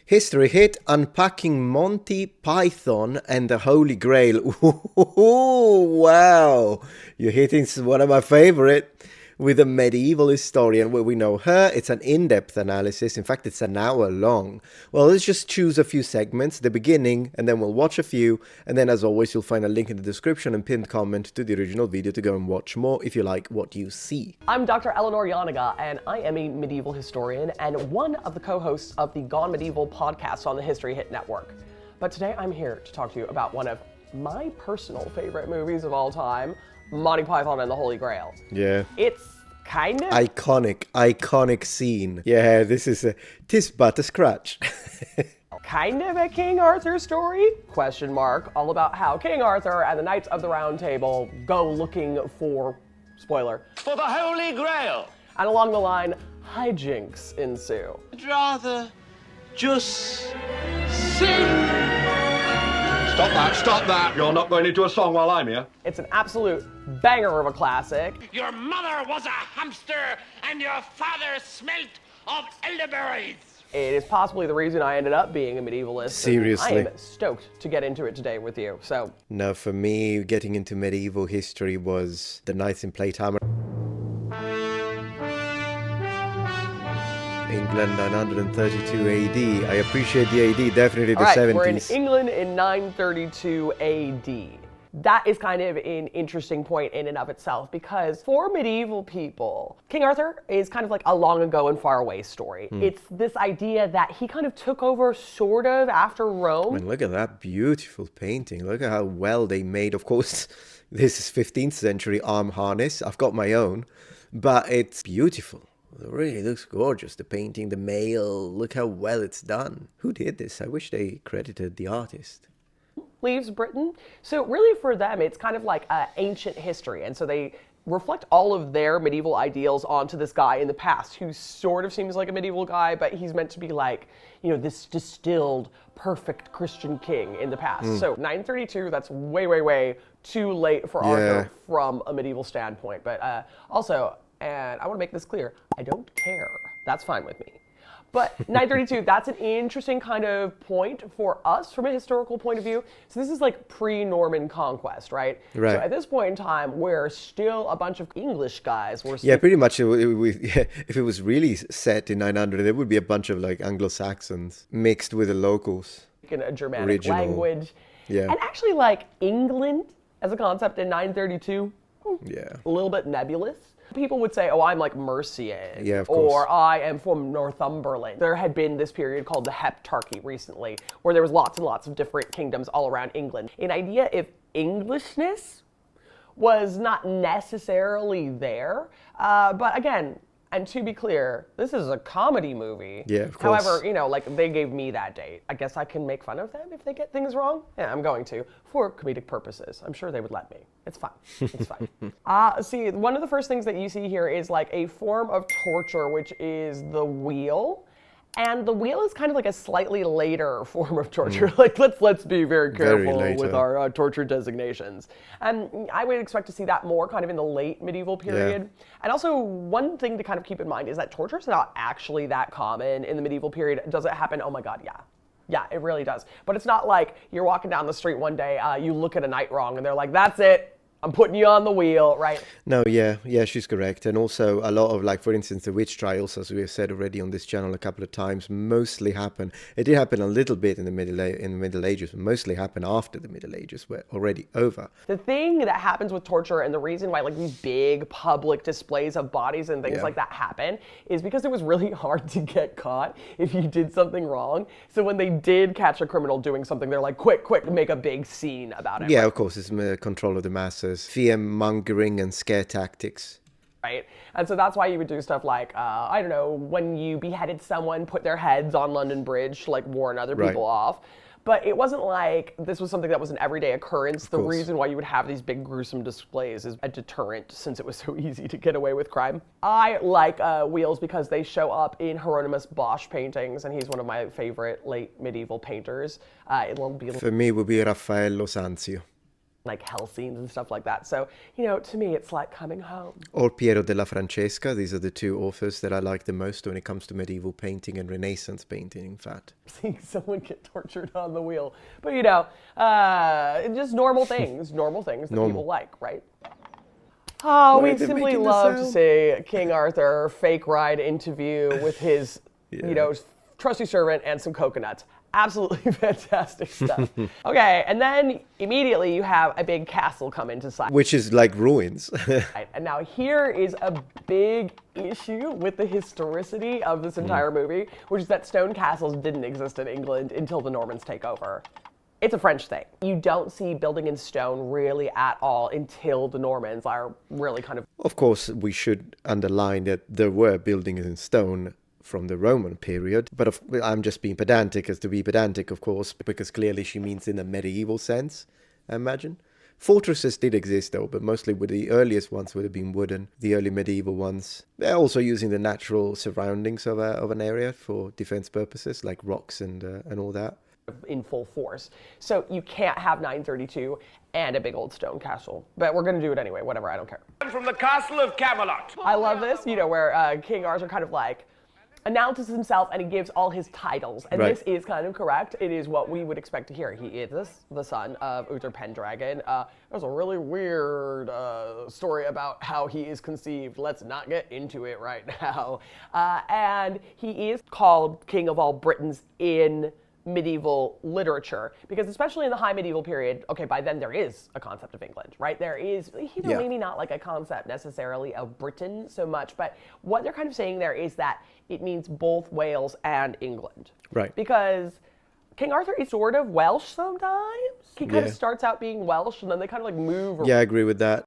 History hit, unpacking Monty Python and the Holy Grail. Ooh, wow. You're hitting one of my favorite with a medieval historian where we know her. It's an in-depth analysis. In fact, it's an hour long. Well, let's just choose a few segments, the beginning, and then we'll watch a few. And then, as always, you'll find a link in the description and pinned comment to the original video to go and watch more if you like what you see. I'm Dr. Eleanor Yanaga, and I am a medieval historian and one of the co-hosts of the Gone Medieval podcast on the History Hit Network. But today I'm here to talk to you about one of my personal favorite movies of all time, Monty Python and the Holy Grail. Yeah. It's kind of iconic scene. Yeah, this is tis but a scratch. kind of a King Arthur story? Question mark. All about how King Arthur and the Knights of the Round Table go looking for, spoiler, for the Holy Grail. And along the line, hijinks ensue. I'd rather just sing. Stop that. You're not going into a song while I'm here. It's an absolute banger of a classic. Your mother was a hamster and your father smelt of elderberries. It is possibly the reason I ended up being a medievalist. Seriously. I am stoked to get into it today with you. So, No, for me, getting into medieval history was the Knights in Playtime. England 932 AD. I appreciate the AD, definitely the 70s. We're in England in 932 AD. That is kind of an interesting point in and of itself because for medieval people, King Arthur is kind of like a long ago and far away story. It's this idea that he kind of took over sort of after Rome. And look at that beautiful painting. Look at how well they made. Of course, this is 15th century arm harness. I've got my own, but it's beautiful. It really looks gorgeous. The painting, the mail, look how well it's done. Who did this? I wish they credited the artist. Leaves Britain. So really for them, it's kind of like ancient history. And so they reflect all of their medieval ideals onto this guy in the past who sort of seems like a medieval guy, but he's meant to be like, you know, this distilled, perfect Christian king in the past. So 932, that's way, way, way too late for Arthur from a medieval standpoint. But also, and I want to make this clear, I don't care. That's fine with me. But 932, that's an interesting kind of point for us from a historical point of view. So this is like pre-Norman conquest, right? Right. So at this point in time, we're still a bunch of English guys. Yeah, pretty much. If it was really set in 900, there would be a bunch of like Anglo-Saxons mixed with the locals. In a Germanic Original. language. Yeah. And actually like England as a concept in 932, Yeah. a little bit nebulous. People would say, oh, I'm like Mercian, Yeah, of course. or I am from Northumberland. There had been this period called the Heptarchy recently, where there was lots and lots of different kingdoms all around England. An idea if Englishness was not necessarily there, but again, and to be clear, this is a comedy movie. Yeah, of course. However, you know, like they gave me that date. I guess I can make fun of them if they get things wrong. Yeah, I'm going to, for comedic purposes. I'm sure they would let me. It's fine. It's fine. See, one of the first things that you see here is like a form of torture, which is the wheel. And the wheel is kind of like a slightly later form of torture. Like, let's be very careful with our torture designations. And I would expect to see that more kind of in the late medieval period. Yeah. And also, one thing to kind of keep in mind is that torture is not actually that common in the medieval period. Does it happen? Oh my God, yeah. Yeah, it really does. But it's not like you're walking down the street one day, you look at a knight wrong, and they're like, that's it. I'm putting you on the wheel, right? No, yeah, she's correct. And also a lot of, like, for instance, the witch trials, as we have said already on this channel a couple of times, mostly happen. It did happen a little bit in the Middle Ages, but mostly happened after the Middle Ages were already over. The thing that happens with torture and the reason why like these big public displays of bodies and things like that happen is because it was really hard to get caught if you did something wrong. So when they did catch a criminal doing something, they're like, quick, make a big scene about it. Yeah, right? Of course, it's control of the masses. Fear-mongering and scare tactics. Right? And so that's why you would do stuff like, I don't know, when you beheaded someone, put their heads on London Bridge to like warn other people off. But it wasn't like this was something that was an everyday occurrence. The reason why you would have these big gruesome displays is a deterrent since it was so easy to get away with crime. I like wheels because they show up in Hieronymus Bosch paintings, and he's one of my favorite late medieval painters. For me, it would be Raffaello Sanzio. like hell scenes and stuff like that. So, to me, it's like coming home. Or Piero della Francesca. These are the two authors that I like the most when it comes to medieval painting and Renaissance painting, in fact. Seeing someone get tortured on the wheel. But, just normal things that people like, right? Oh, we'd simply love to see King Arthur fake ride interview with his, trusty servant and some coconuts. Absolutely fantastic stuff. Okay, and then immediately you have a big castle come into sight. Which is like ruins. Right, and now here is a big issue with the historicity of this entire movie, which is that stone castles didn't exist in England until the Normans take over. It's a French thing. You don't see building in stone really at all until the Normans are really kind of... Of course, we should underline that there were buildings in stone from the Roman period, but I'm just being pedantic as to be pedantic, of course, because clearly she means in a medieval sense, I imagine. Fortresses did exist though, but mostly with the earliest ones would have been wooden, the early medieval ones. They're also using the natural surroundings of an area for defense purposes, like rocks and all that. In full force. So you can't have 932 and a big old stone castle. But we're going to do it anyway, whatever, I don't care. From the castle of Camelot. I love this, where King Arthur kind of like announces himself and he gives all his titles. And Right. This is kind of correct. It is what we would expect to hear. He is the son of Uther Pendragon. There's a really weird story about how he is conceived. Let's not get into it right now. And he is called King of all Britons in medieval literature, because especially in the high medieval period, okay, by then there is a concept of England, right? There is, maybe not like a concept necessarily of Britain so much, but what they're kind of saying there is that it means both Wales and England. Right. Because King Arthur is sort of Welsh sometimes. He kind of starts out being Welsh and then they kind of like move. Yeah, I agree with that.